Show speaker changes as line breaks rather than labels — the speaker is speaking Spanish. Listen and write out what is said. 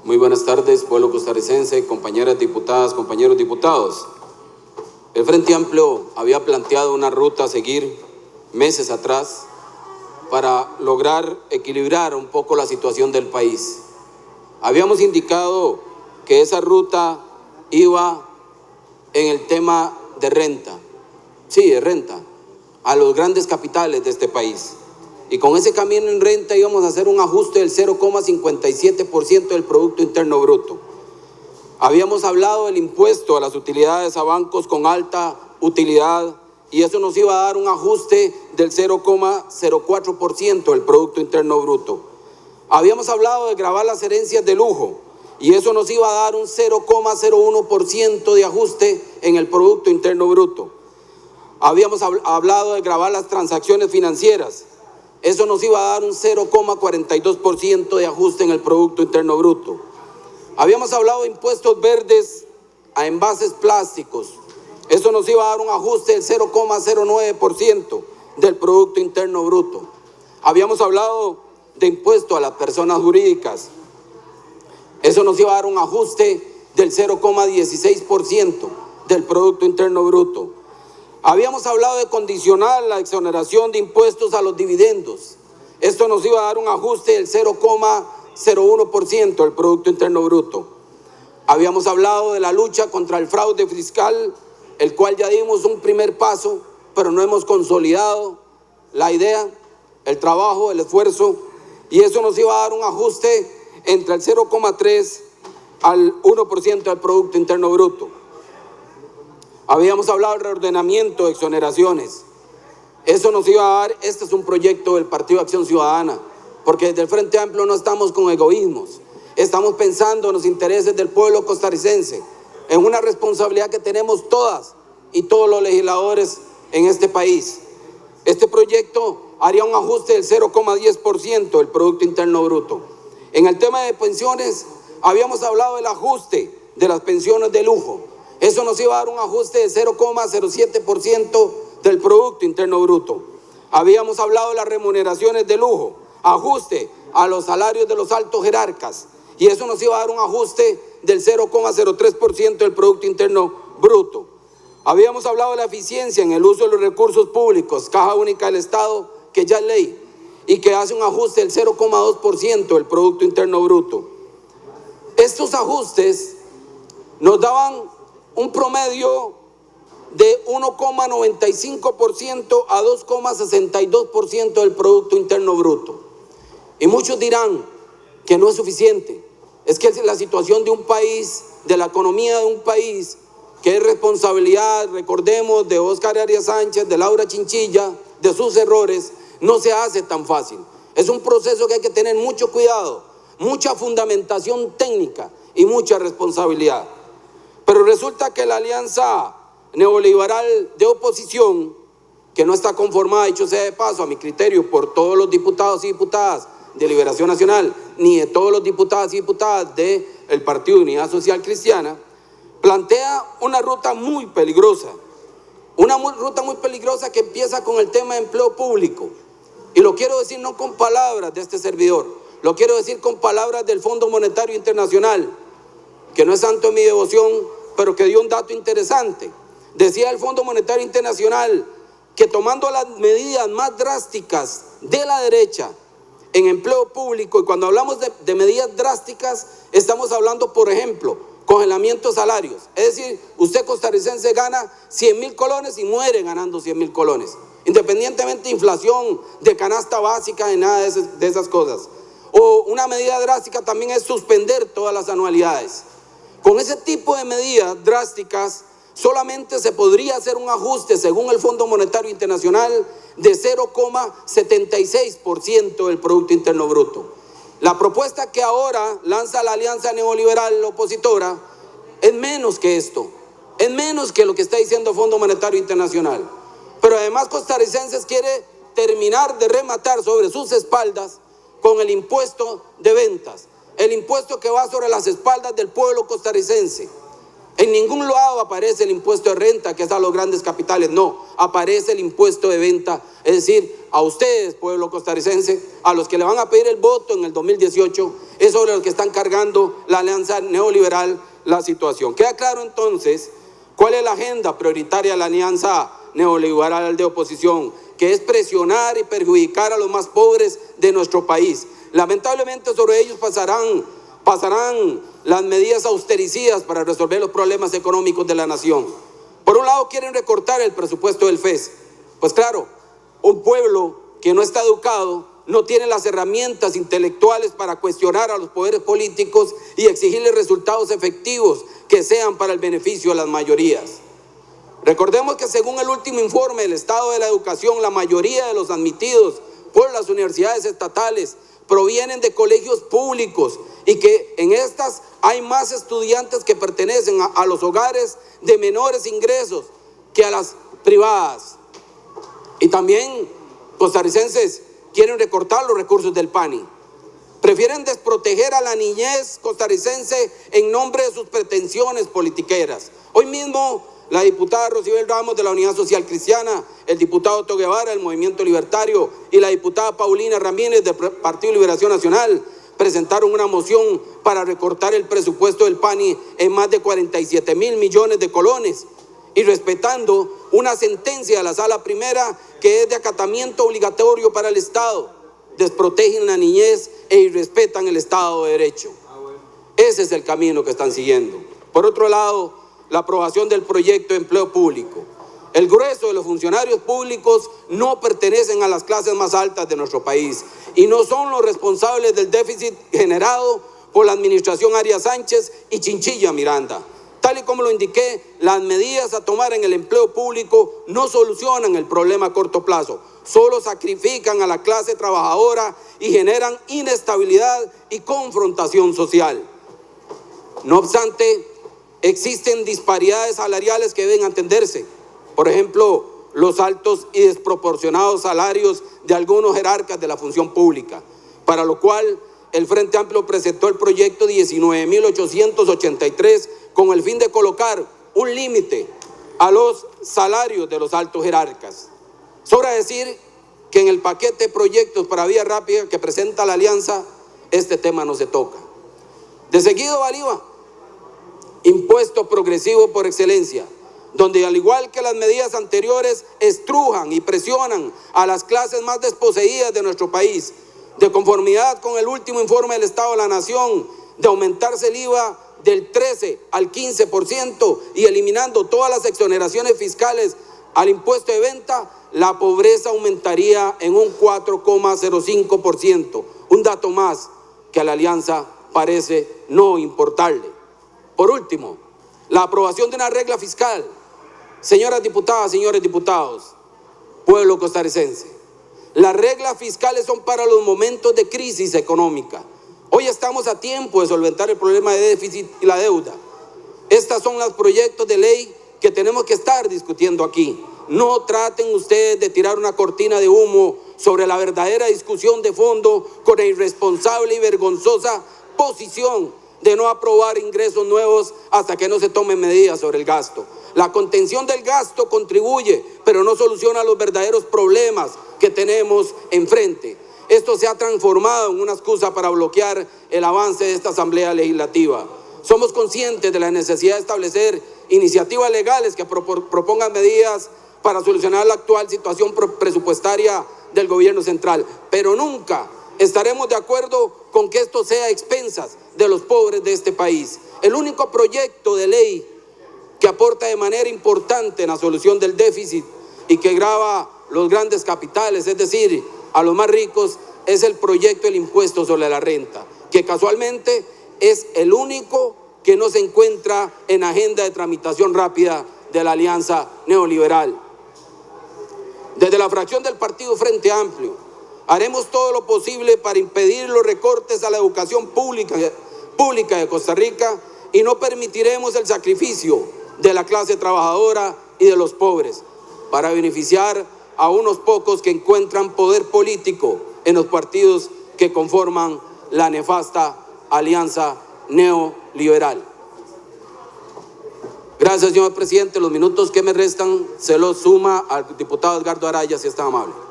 Muy buenas tardes, pueblo costarricense, compañeras diputadas, compañeros diputados. El Frente Amplio había planteado una ruta a seguir meses atrás para lograr equilibrar un poco la situación del país. Habíamos indicado que esa ruta iba en el tema de renta, sí, de renta, a los grandes capitales de este país. Y con ese camino en renta íbamos a hacer un ajuste del 0,57% del Producto Interno Bruto. Habíamos hablado del impuesto a las utilidades a bancos con alta utilidad y eso nos iba a dar un ajuste del 0,04% del Producto Interno Bruto. Habíamos hablado de gravar las herencias de lujo y eso nos iba a dar un 0,01% de ajuste en el Producto Interno Bruto. Habíamos hablado de gravar las transacciones financieras. Eso nos iba a dar un 0,42% de ajuste en el Producto Interno Bruto. Habíamos hablado de impuestos verdes a envases plásticos. Eso nos iba a dar un ajuste del 0,09% del Producto Interno Bruto. Habíamos hablado de impuesto a las personas jurídicas. Eso nos iba a dar un ajuste del 0,16% del Producto Interno Bruto. Habíamos hablado de condicionar la exoneración de impuestos a los dividendos. Esto nos iba a dar un ajuste del 0,01% del Producto Interno Bruto. Habíamos hablado de la lucha contra el fraude fiscal, el cual ya dimos un primer paso, pero no hemos consolidado la idea, el trabajo, el esfuerzo, y eso nos iba a dar un ajuste entre el 0,3 al 1% del Producto Interno Bruto. Habíamos hablado del reordenamiento de exoneraciones. Eso nos iba a dar, este es un proyecto del Partido Acción Ciudadana, porque desde el Frente Amplio no estamos con egoísmos, estamos pensando en los intereses del pueblo costarricense, en una responsabilidad que tenemos todas y todos los legisladores en este país. Este proyecto haría un ajuste del 0,10% del Producto Interno Bruto. En el tema de pensiones, habíamos hablado del ajuste de las pensiones de lujo. Eso nos iba a dar un ajuste de 0,07% del Producto Interno Bruto. Habíamos hablado de las remuneraciones de lujo, ajuste a los salarios de los altos jerarcas, y eso nos iba a dar un ajuste del 0,03% del Producto Interno Bruto. Habíamos hablado de la eficiencia en el uso de los recursos públicos, Caja Única del Estado, que ya es ley, y que hace un ajuste del 0,2% del Producto Interno Bruto. Estos ajustes nos daban un promedio de 1,95% a 2,62% del Producto Interno Bruto. Y muchos dirán que no es suficiente. Es que la situación de un país, de la economía de un país, que es responsabilidad, recordemos, de Óscar Arias Sánchez, de Laura Chinchilla, de sus errores, no se hace tan fácil. Es un proceso que hay que tener mucho cuidado, mucha fundamentación técnica y mucha responsabilidad. Pero resulta que la alianza neoliberal de oposición, que no está conformada, dicho sea de paso, a mi criterio, por todos los diputados y diputadas de Liberación Nacional, ni de todos los diputados y diputadas del Partido de Unidad Social Cristiana, plantea una ruta muy peligrosa. Una ruta muy peligrosa que empieza con el tema de empleo público. Y lo quiero decir no con palabras de este servidor, lo quiero decir con palabras del Fondo Monetario Internacional, que no es santo en mi devoción, pero que dio un dato interesante. Decía el Fondo Monetario Internacional que tomando las medidas más drásticas de la derecha en empleo público, y cuando hablamos de medidas drásticas, estamos hablando, por ejemplo, congelamiento de salarios. Es decir, usted costarricense gana 100,000 colones y muere ganando 100,000 colones, independientemente de inflación, de canasta básica, de nada de esas cosas. O una medida drástica también es suspender todas las anualidades. Con ese tipo de medidas drásticas solamente se podría hacer un ajuste, según el Fondo Monetario Internacional, de 0,76% del Producto Interno Bruto. La propuesta que ahora lanza la alianza neoliberal opositora es menos que esto, es menos que lo que está diciendo el Fondo Monetario Internacional. Pero además costarricenses quiere terminar de rematar sobre sus espaldas con el impuesto de ventas. El impuesto que va sobre las espaldas del pueblo costarricense. En ningún lado aparece el impuesto de renta, que es a los grandes capitales. No, aparece el impuesto de venta. Es decir, a ustedes, pueblo costarricense, a los que le van a pedir el voto en el 2018, es sobre los que están cargando la alianza neoliberal la situación. Queda claro entonces cuál es la agenda prioritaria de la alianza neoliberal de oposición, que es presionar y perjudicar a los más pobres de nuestro país. Lamentablemente sobre ellos pasarán las medidas austericidas para resolver los problemas económicos de la nación. Por un lado quieren recortar el presupuesto del FES. Pues claro, un pueblo que no está educado no tiene las herramientas intelectuales para cuestionar a los poderes políticos y exigirles resultados efectivos que sean para el beneficio de las mayorías. Recordemos que según el último informe del Estado de la Educación, la mayoría de los admitidos por las universidades estatales provienen de colegios públicos y que en estas hay más estudiantes que pertenecen a los hogares de menores ingresos que a las privadas. Y también costarricenses quieren recortar los recursos del PANI. Prefieren desproteger a la niñez costarricense en nombre de sus pretensiones politiqueras. Hoy mismo la diputada Rosibel Ramos de la Unidad Social Cristiana, el diputado Otto Guevara del Movimiento Libertario y la diputada Paulina Ramírez del Partido Liberación Nacional presentaron una moción para recortar el presupuesto del PANI en más de 47.000 millones de colones y respetando una sentencia de la Sala Primera que es de acatamiento obligatorio para el Estado. Desprotegen la niñez e irrespetan el Estado de Derecho. Ese es el camino que están siguiendo. Por otro lado, la aprobación del proyecto de empleo público. El grueso de los funcionarios públicos no pertenecen a las clases más altas de nuestro país y no son los responsables del déficit generado por la administración Arias Sánchez y Chinchilla Miranda. Tal y como lo indiqué, las medidas a tomar en el empleo público no solucionan el problema a corto plazo, solo sacrifican a la clase trabajadora y generan inestabilidad y confrontación social. No obstante, existen disparidades salariales que deben atenderse. Por ejemplo, los altos y desproporcionados salarios de algunos jerarcas de la función pública, para lo cual el Frente Amplio presentó el proyecto 19.883 con el fin de colocar un límite a los salarios de los altos jerarcas. Sobra decir que en el paquete de proyectos para vía rápida que presenta la alianza, este tema no se toca. De seguido va el IVA, impuesto progresivo por excelencia, donde al igual que las medidas anteriores estrujan y presionan a las clases más desposeídas de nuestro país, de conformidad con el último informe del Estado de la Nación, de aumentarse el IVA del 13 al 15% y eliminando todas las exoneraciones fiscales al impuesto de venta, la pobreza aumentaría en un 4,05%, un dato más que a la alianza parece no importarle. Por último, la aprobación de una regla fiscal. Señoras diputadas, señores diputados, pueblo costarricense, las reglas fiscales son para los momentos de crisis económica. Hoy estamos a tiempo de solventar el problema de déficit y la deuda. Estos son los proyectos de ley que tenemos que estar discutiendo aquí. No traten ustedes de tirar una cortina de humo sobre la verdadera discusión de fondo con la irresponsable y vergonzosa posición de no aprobar ingresos nuevos hasta que no se tomen medidas sobre el gasto. La contención del gasto contribuye, pero no soluciona los verdaderos problemas que tenemos enfrente. Esto se ha transformado en una excusa para bloquear el avance de esta Asamblea Legislativa. Somos conscientes de la necesidad de establecer iniciativas legales que propongan medidas para solucionar la actual situación presupuestaria del gobierno central, pero nunca estaremos de acuerdo con que esto sea a expensas de los pobres de este país. El único proyecto de ley que aporta de manera importante en la solución del déficit y que grava los grandes capitales, es decir, a los más ricos, es el proyecto del impuesto sobre la renta, que casualmente es el único que no se encuentra en agenda de tramitación rápida de la alianza neoliberal. Desde la fracción del Partido Frente Amplio, haremos todo lo posible para impedir los recortes a la educación pública de Costa Rica y no permitiremos el sacrificio de la clase trabajadora y de los pobres para beneficiar a unos pocos que encuentran poder político en los partidos que conforman la nefasta alianza neoliberal. Gracias, señor presidente. Los minutos que me restan se los suma al diputado Edgardo Araya, si es tan amable.